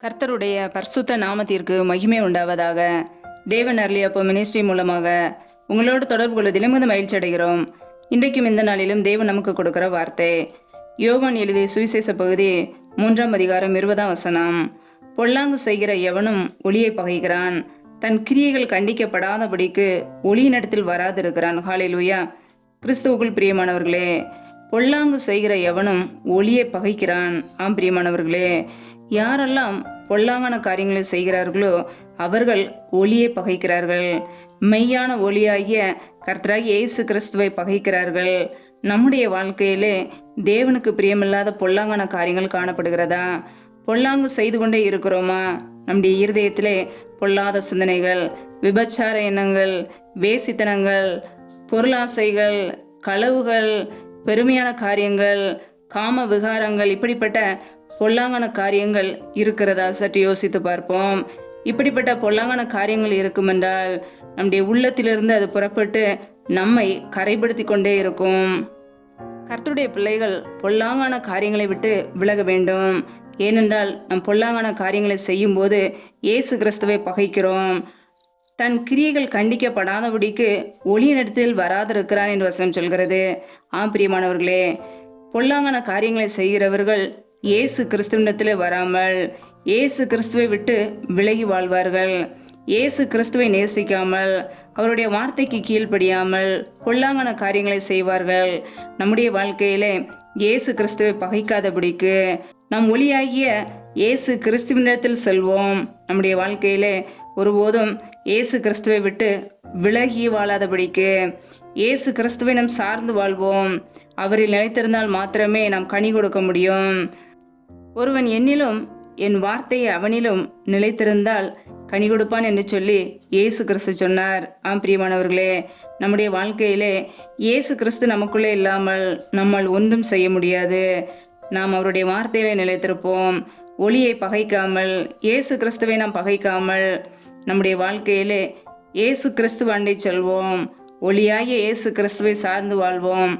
கர்த்தருடைய பரிசுத்த நாமத்திற்கு மகிமை உண்டாவதாக. தேவன் அருளியப்போ மினிஸ்ட்ரி மூலமாக உங்களோடு தொடர்பு கொள்வதிலும் மகிழ்ச்சி அடைகிறோம். இன்றைக்கும் இந்த நாளிலும் தேவன் நமக்கு கொடுக்கிற வார்த்தை யோவான் எழுதிய சுவிசேஷ பகுதி 3ஆம் அதிகாரம் 20ஆம் வசனம். பொல்லாங்கு செய்கிற எவனும் ஒளியை பகைக்கிறான், தன் கிரியைகள் கண்டிக்கப்படாதபடிக்கு ஒளியினிடத்தில் வராதிருக்கிறான். ஹல்லேலூயா. கிறிஸ்துவுக்குள் பிரியமானவர்களே, பொல்லாங்கு செய்கிற எவனும் ஒளியை பகைக்கிறான். ஆம் பிரியமானவர்களே, யாரெல்லாம் பொல்லாங்கான காரியங்களை செய்கிறார்களோ அவர்கள் ஒளியை பகைக்கிறார்கள். மெய்யான ஒளியாகிய கர்த்தராகிய இயேசு கிறிஸ்துவை பகைக்கிறார்கள். நம்முடைய வாழ்க்கையிலே தேவனுக்கு பிரியமில்லாத பொல்லாங்கான காரியங்கள் காணப்படுகிறதா? பொல்லாங்கு செய்து கொண்டே இருக்கிறோமா? நம்முடைய இருதயத்திலே பொல்லாத சிந்தனைகள், விபச்சார எண்ணங்கள், வேசித்தனங்கள், பொருளாசைகள், களவுகள், பெருமையான காரியங்கள், காம விகாரங்கள், இப்படிப்பட்ட பொல்லாங்கான காரியங்கள் இருக்கிறதா? சற்று யோசித்து பார்ப்போம். இப்படிப்பட்ட பொல்லாங்கான காரியங்கள் இருக்குமென்றால் நம்முடைய உள்ளத்திலிருந்து அது புறப்பட்டு நம்மை கரைப்படுத்தி கொண்டே இருக்கும். கர்த்தருடைய பிள்ளைகள் பொல்லாங்கான காரியங்களை விட்டு விலக வேண்டும். ஏனென்றால் நம் பொல்லாங்கான காரியங்களை செய்யும் போது இயேசு கிறிஸ்துவை பகைக்கிறோம். தன் கிரியைகள் கண்டிக்கப்படாதபடிக்கு ஒளியினிடத்தில் வராதிருக்கிறான் என்று வசனம் சொல்கிறது. ஆம் பிரியமானவர்களே, பொல்லாங்கான காரியங்களை செய்கிறவர்கள் இயேசு கிறிஸ்துவிடத்திலே வராமல் இயேசு கிறிஸ்துவை விட்டு விலகி வாழ்வார்கள். இயேசு கிறிஸ்துவை நேசிக்காமல் அவருடைய வார்த்தைக்கு கீழ்ப்படியாமல் பொல்லாங்கான காரியங்களை செய்வார்கள். நம்முடைய வாழ்க்கையிலே இயேசு கிறிஸ்துவை பகைக்காதபடிக்கு நம் ஒளியாகிய இயேசு கிறிஸ்துவினிடத்தில் செல்வோம். நம்முடைய வாழ்க்கையிலே ஒருபோதும் இயேசு கிறிஸ்துவை விட்டு விலகி வாழாதபடிக்கு இயேசு கிறிஸ்துவை நாம் சார்ந்து வாழ்வோம். அவரில் நிலைத்திருந்தால் மாத்திரமே நாம் கனி கொடுக்க முடியும். ஒருவன் என்னிலும் என் வார்த்தையை அவனிலும் நிலைத்திருந்தால் கனி கொடுப்பான் என்று சொல்லி இயேசு கிறிஸ்து சொன்னார். ஆம் பிரியமானவர்களே, நம்முடைய வாழ்க்கையிலே இயேசு கிறிஸ்து நமக்குள்ளே இல்லாமல் நம்மால் ஒன்றும் செய்ய முடியாது. நாம் அவருடைய வார்த்தையிலே நிலைத்திருப்போம். ஒளியை பகைக்காமல், இயேசு கிறிஸ்துவை நாம் பகைக்காமல் நம்முடைய வாழ்க்கையிலே இயேசு கிறிஸ்து அண்டை செல்வோம். ஒளியாகிய இயேசு கிறிஸ்துவை சார்ந்து வாழ்வோம்.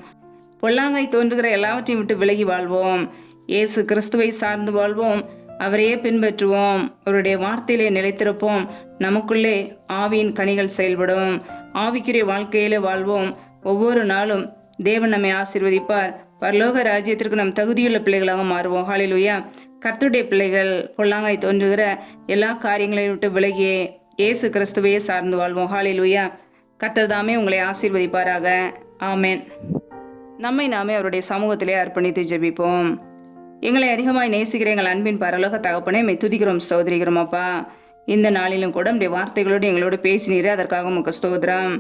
பொல்லாங்காய் தோன்றுகிற எல்லாவற்றையும் விட்டு விலகி வாழ்வோம். இயேசு கிறிஸ்துவை சார்ந்து வாழ்வோம். அவரையே பின்பற்றுவோம். அவருடைய வார்த்தையிலே நிலைத்திருப்போம். நமக்குள்ளே ஆவியின் கனிகள் செயல்படும். ஆவிக்குரிய வாழ்க்கையிலே வாழ்வோம். ஒவ்வொரு நாளும் தேவன் நம்மை ஆசீர்வதிப்பார். பரலோக ராஜ்யத்திற்கு நம் தகுதியுள்ள பிள்ளைகளாக மாறுவோம். ஹல்லேலூயா. கர்த்தருடைய பிள்ளைகள் பொல்லாங்காய் தோன்றுகிற எல்லா காரியங்களையும் விட்டு விலகியே இயேசு கிறிஸ்துவையே சார்ந்து வாழ்வோம். ஹல்லேலூயா. கர்த்தர் தாமே உங்களை ஆசீர்வதிப்பாராக. ஆமென். நம்மை நாமே அவருடைய சமூகத்திலே அர்ப்பணித்து ஜெபிப்போம். எங்களை அதிகமாய் நேசிக்கிற எங்கள் அன்பின் பரலோக தகப்பனை மெய் துதிக்கிறோம், ஸ்தோத்திரிக்கிறோம் அப்பா. இந்த நாளிலும் கூட நம்முடைய வார்த்தைகளோடு எங்களோடு பேசினீரே, அதற்காக உமக்கு ஸ்தோத்திரம்.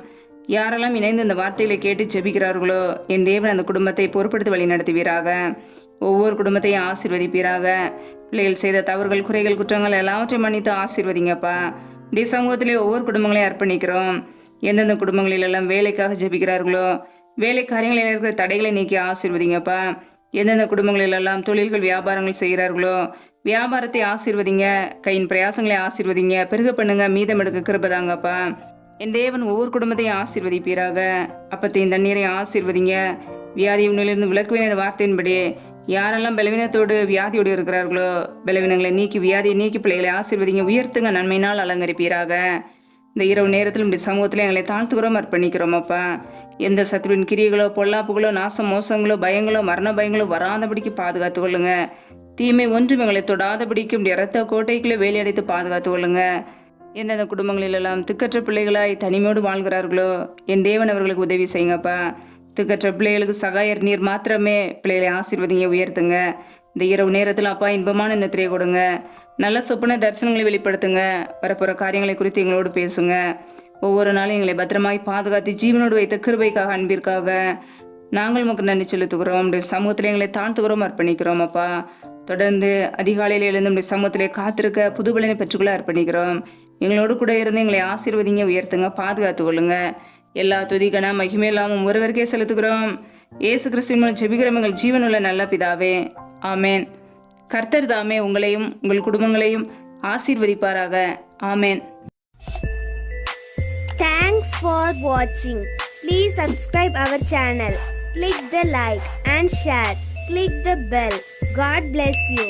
யாரெல்லாம் இணைந்து இந்த வார்த்தைகளை கேட்டு ஜெபிக்கிறார்களோ என் தேவன் அந்த குடும்பத்தை பொறுப்படுத்தி வழி நடத்துவீராக. ஒவ்வொரு குடும்பத்தையும் ஆசீர்வதிப்பீராக. பிள்ளைகள் செய்த தவறுகள், குறைகள், குற்றங்கள் எல்லாவற்றையும் மன்னித்து ஆசீர்வதிங்கப்பா. இப்படி சமூகத்திலே ஒவ்வொரு குடும்பங்களையும் அர்ப்பணிக்கிறோம். எந்தெந்த குடும்பங்களிலெல்லாம் வேலைக்காக ஜெபிக்கிறார்களோ வேலை காரியங்களில் இருக்கிற தடைகளை நீக்கி ஆசீர்வதிங்கப்பா. எந்தெந்த குடும்பங்களிலெல்லாம் தொழில்கள், வியாபாரங்கள் செய்கிறார்களோ வியாபாரத்தை ஆசீர்வதிங்க. கையின் பிரயாசங்களை ஆசீர்வதிங்க. பெருக பண்ணுங்க. மீதம் எடுக்க கிருபதாங்கப்பா. என் தேவன் ஒவ்வொரு குடும்பத்தையும் ஆசீர்வதிப்பீராக. அப்பத்தையும் தண்ணீரையும் ஆசீர்வதிங்க. வியாதி உன்னிலிருந்து விலக்குவினர் வார்த்தையின்படி யாரெல்லாம் பலவீனத்தோடு வியாதியோடு இருக்கிறார்களோ பலவீனங்களை நீக்கி, வியாதியை நீக்கி பிள்ளைகளை ஆசீர்வதிங்க. உயர்த்துங்க. நன்மையினால் அலங்கரிப்பீராக. இந்த இரவு நேரத்தில் இப்படி சமூகத்தில் எங்களை தாழ்த்துக்கிறோம், அர்ப்பணிக்கிறோம் அப்பா. எந்த சத்துருவின் கிரியைகளோ, பொல்லாப்புகளோ, நாச மோசங்களோ, பயங்களோ, மரண பயங்களோ வராதபடிக்கு பாதுகாத்து கொள்ளுங்க. தீமை ஒன்றும் எங்களை தொடாதபடிக்கு இப்படி இரத்த கோட்டைக்குள்ளே வேலையடைத்து பாதுகாத்து கொள்ளுங்க. எந்தெந்த குடும்பங்களிலெல்லாம் திக்கற்ற பிள்ளைகளாய் தனிமையோடு வாழ்கிறார்களோ என் தேவன் அவர்களுக்கு உதவி செய்யுங்கப்பா. திக்கற்ற பிள்ளைகளுக்கு சகாயர் நீர் மாத்திரமே. பிள்ளைகளை ஆசீர்வதிங்க, உயர்த்துங்க. இந்த இரவு நேரத்தில் அப்பா இன்பமான நித்திரையை கொடுங்க. நல்ல சொப்பன தரிசனங்களை வெளிப்படுத்துங்க. வரப்போகிற காரியங்களை குறித்து எங்களோடு பேசுங்க. ஒவ்வொரு நாளும் எங்களை பத்திரமாய் பாதுகாத்து ஜீவனோடு வைத்த கிருபைக்காக, அன்பிற்காக நாங்கள் உமக்கு நன்றி செலுத்துகிறோம். சமூகத்தில் எங்களை தாழ்த்துகிறோம், அர்ப்பணிக்கிறோம் அப்பா. தொடர்ந்து அதிகாலையில் எழுந்து நம்முடைய சமூகத்திலே காத்திருக்க புதுபலனை பெற்றுக்கொள்ள அர்ப்பணிக்கிறோம். எங்களோடு கூட இருந்து எங்களை ஆசீர்வதிங்க, உயர்த்துங்க, பாதுகாத்து கொள்ளுங்க. எல்லா துதிகன மகிமையெல்லாம் ஒருவருக்கே செலுத்துகிறோம். இயேசு கிறிஸ்துவின் மூலம் ஜெபிக்கிறோம் எங்கள் ஜீவனுள்ள நல்ல பிதாவே. ஆமேன். கர்த்தர் தாமே உங்களையும் உங்கள் குடும்பங்களையும் ஆசீர்வதிப்பாராக. ஆமேன். Thanks for watching. Please subscribe our channel. Click the like and share. Click the bell. God bless you.